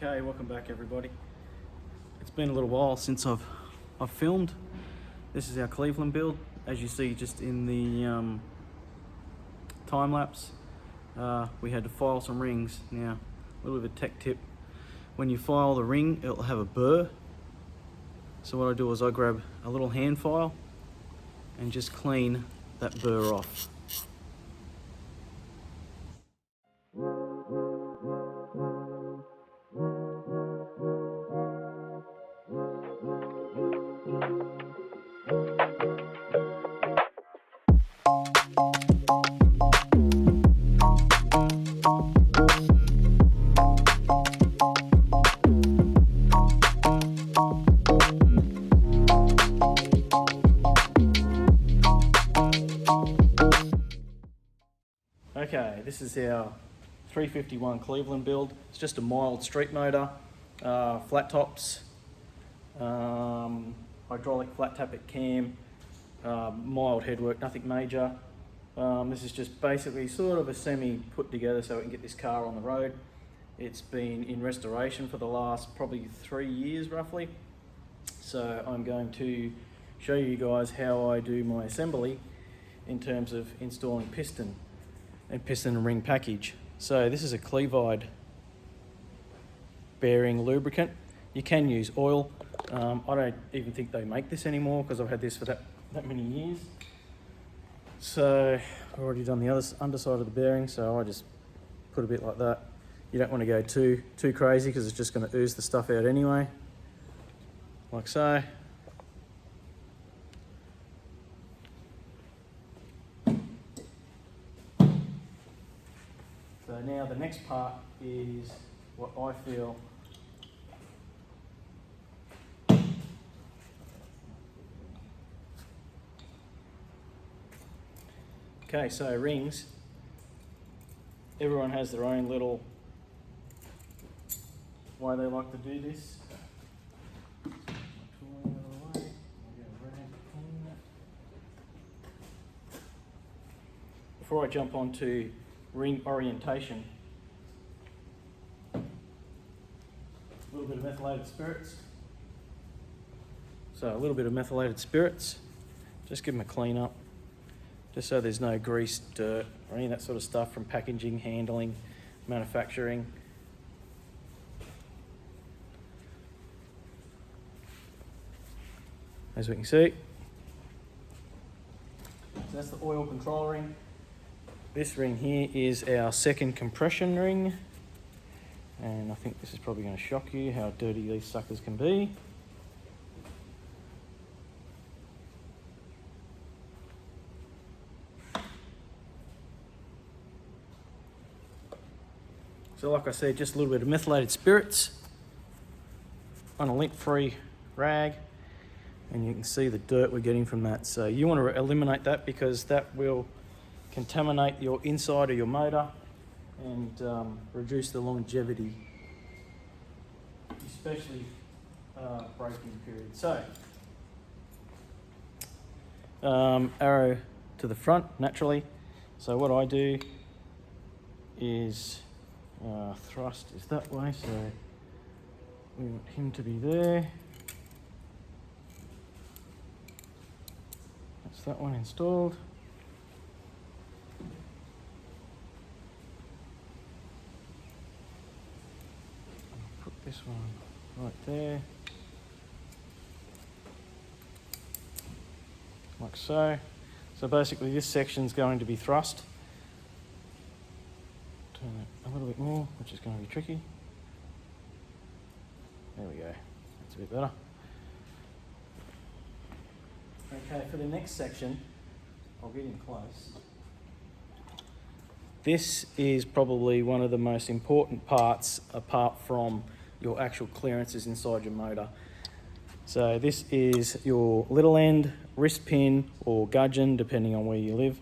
Okay, welcome back everybody. It's been a little while since I've filmed. This is our Cleveland build, as you see just in the time lapse. We had to file some rings. Now, a little bit of a tech tip: when you file the ring, it'll have a burr. So what I do is I grab a little hand file and just clean that burr off. Okay, this is our 351 Cleveland build. It's just a mild street motor, flat tops, hydraulic flat tappet cam, mild headwork, nothing major. This is just basically sort of a semi put together so we can get this car on the road. It's been in restoration for the last probably 3 years roughly. So I'm going to show you guys how I do my assembly in terms of installing piston and ring package. So this is a Cleveland bearing lubricant. You can use oil. I don't even think they make this anymore because I've had this for that many years. So I've already done the underside of the bearing, so I just put a bit like that. You don't want to go too crazy because it's just going to ooze the stuff out anyway, like so. So now the next part is what I feel okay, so rings. Everyone has their own little way they like to do this. Before I jump onto ring orientation, a little bit of methylated spirits. So a little bit of methylated spirits, just give them a clean up, just so there's no grease, dirt, or any of that sort of stuff from packaging, handling, manufacturing. As we can see, so that's the oil control ring. This ring here is our second compression ring, and I think this is probably going to shock you how dirty these suckers can be. So like I said, just a little bit of methylated spirits on a lint-free rag, and you can see the dirt we're getting from that. So you want to eliminate that because that will contaminate your inside of your motor and reduce the longevity, especially braking period. So arrow to the front naturally. So what I do is thrust is that way, so we want him to be there. That's that one installed. Put this one right there, like so. So basically this section's going to be thrust. Turn it a little bit more, which is going to be tricky. There we go, that's a bit better. Okay, for the next section, I'll get in close. This is probably one of the most important parts apart from your actual clearances inside your motor. So this is your little end, wrist pin or gudgeon, depending on where you live.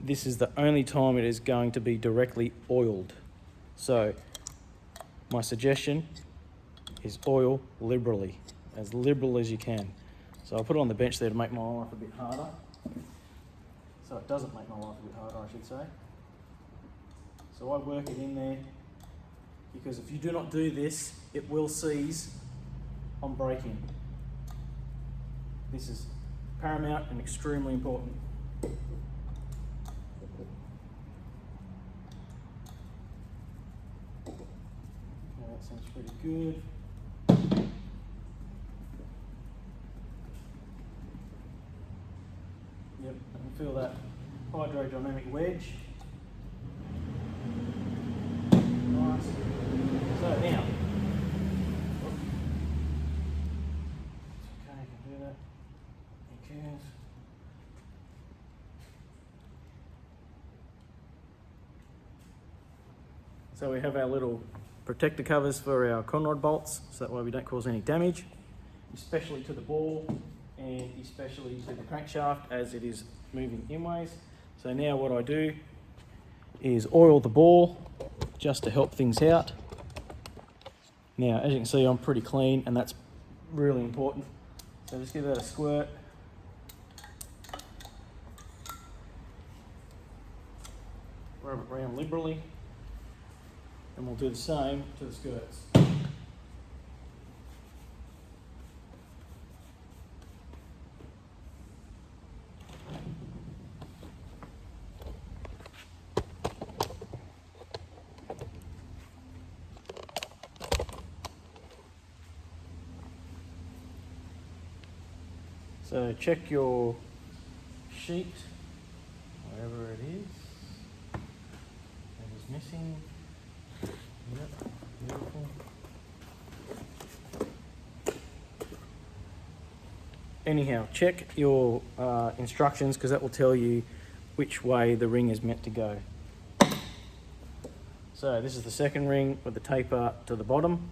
This is the only time it is going to be directly oiled. So my suggestion is oil liberally, as liberal as you can. So I'll put it on the bench there to make my life a bit harder. So it doesn't make my life a bit harder, I should say. So I work it in there because if you do not do this, it will seize on braking. This is paramount and extremely important. Okay, that sounds pretty good. Yep, I can feel that hydrodynamic wedge. Nice. So now, okay, I can do that. Okay. So we have our little protector covers for our conrod bolts, so that way we don't cause any damage, especially to the ball and especially to the crankshaft as it is moving inways. So now what I do is oil the ball just to help things out. Now, as you can see, I'm pretty clean, and that's really important. So just give that a squirt. Rub it around liberally, and we'll do the same to the skirts. So check your sheet, wherever it is. That is missing. Yep, beautiful. Anyhow, check your instructions, because that will tell you which way the ring is meant to go. So this is the second ring with the taper to the bottom.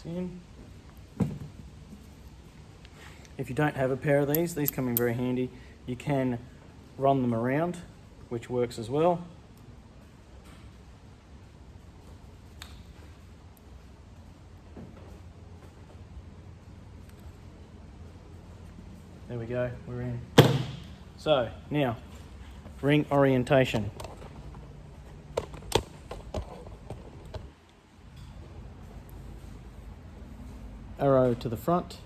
In. If you don't have a pair of these come in very handy. You can run them around, which works as well. There we go, we're in. So now, ring orientation. Arrow to the front.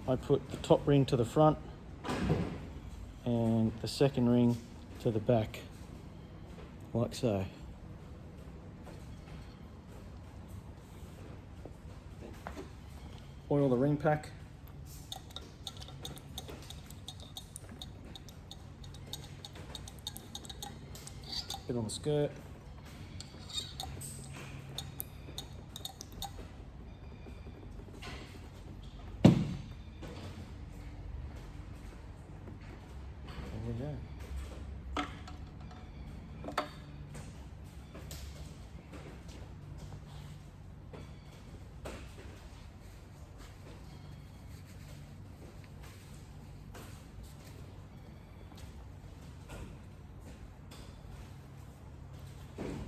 I put the top ring to the front and the second ring to the back, like so. Oil the ring pack. Put on the skirt. There we go.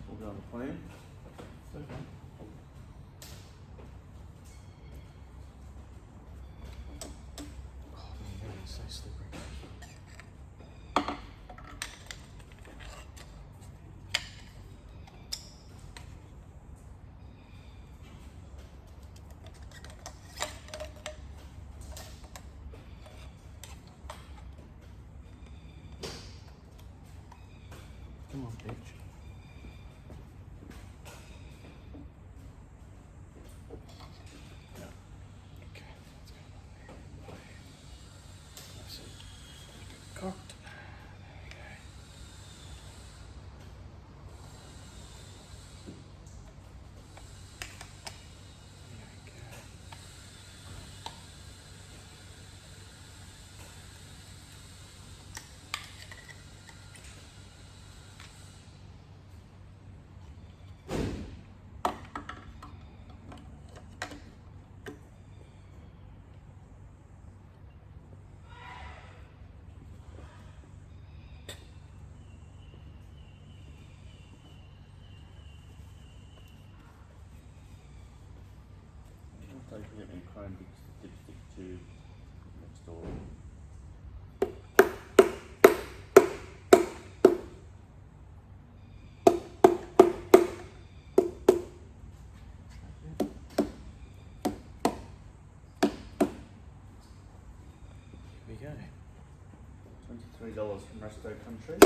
We'll go on the plane. Okay. Oh man, it's so slippery. Come on, bitch. chrome dipstick tube next door. Here we go. $23 from Resto Country.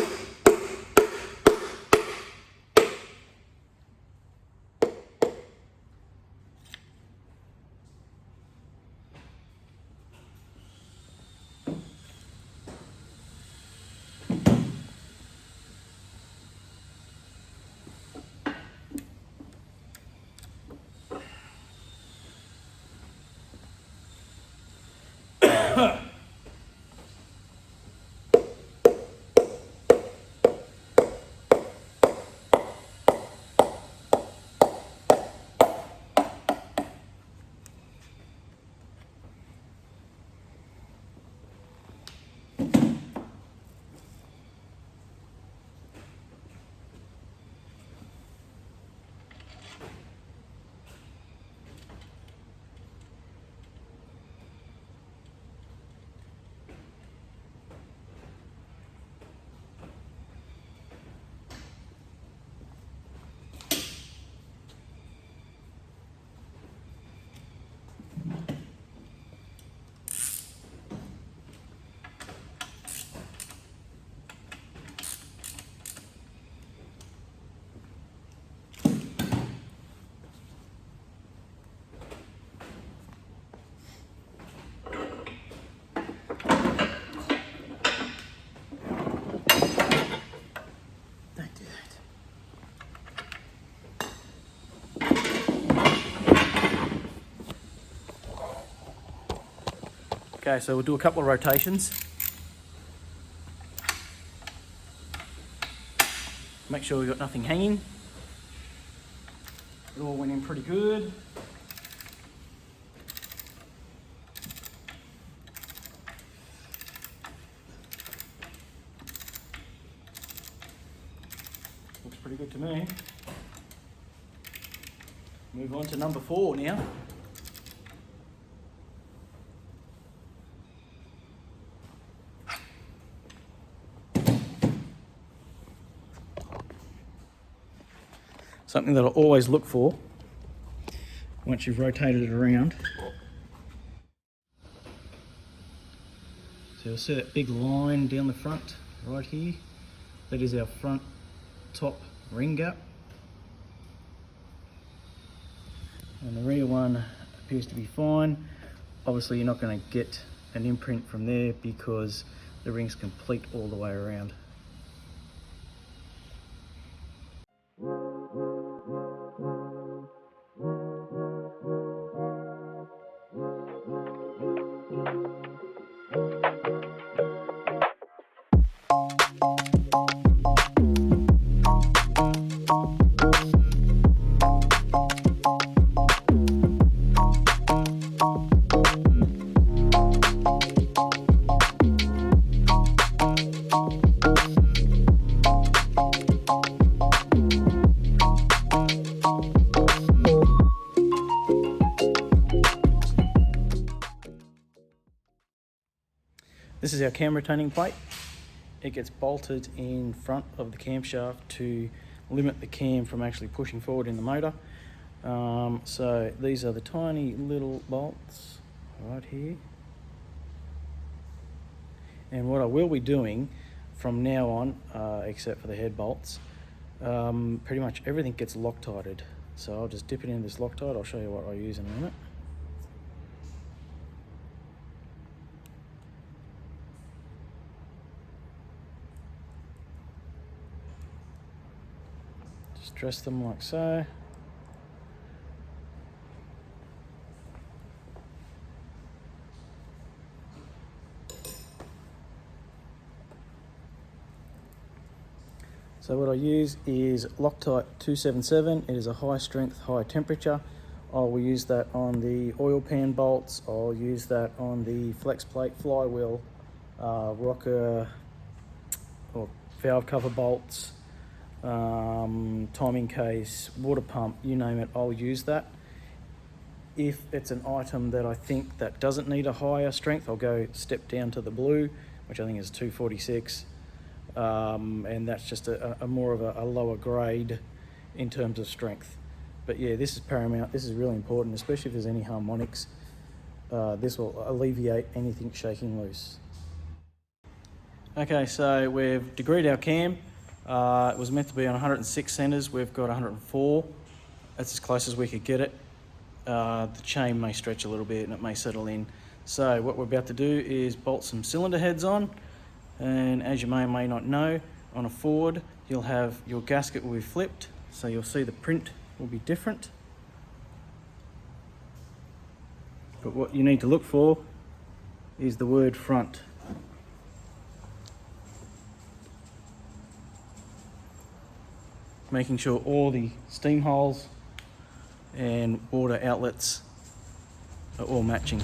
Okay, so we'll do a couple of rotations. Make sure we've got nothing hanging. It all went in pretty good. Looks pretty good to me. Move on to number 4 now. Something that I'll always look for once you've rotated it around. So you'll see that big line down the front right here. That is our front top ring gap. And the rear one appears to be fine. Obviously you're not going to get an imprint from there because the ring's complete all the way around. This is our cam retaining plate. It gets bolted in front of the camshaft to limit the cam from actually pushing forward in the motor. So these are the tiny little bolts right here. And what I will be doing from now on, except for the head bolts, pretty much everything gets Loctited. So I'll just dip it in this Loctite. I'll show you what I use in a minute. Just dress them like so. So what I use is Loctite 277. It is a high strength, high temperature. I will use that on the oil pan bolts. I'll use that on the flex plate flywheel, rocker or valve cover bolts, timing case, water pump, you name it, I'll use that. If it's an item that I think that doesn't need a higher strength, I'll go step down to the blue, which I think is 246. And that's just a more of a lower grade in terms of strength. But yeah, this is paramount. This is really important, especially if there's any harmonics. This will alleviate anything shaking loose. Okay, so we've degreed our cam. It was meant to be on 106 centres. We've got 104. That's as close as we could get it. The chain may stretch a little bit and it may settle in. So what we're about to do is bolt some cylinder heads on. And as you may or may not know, on a Ford, you'll have your gasket will be flipped. So you'll see the print will be different. But what you need to look for is the word front. Making sure all the steam holes and water outlets are all matching.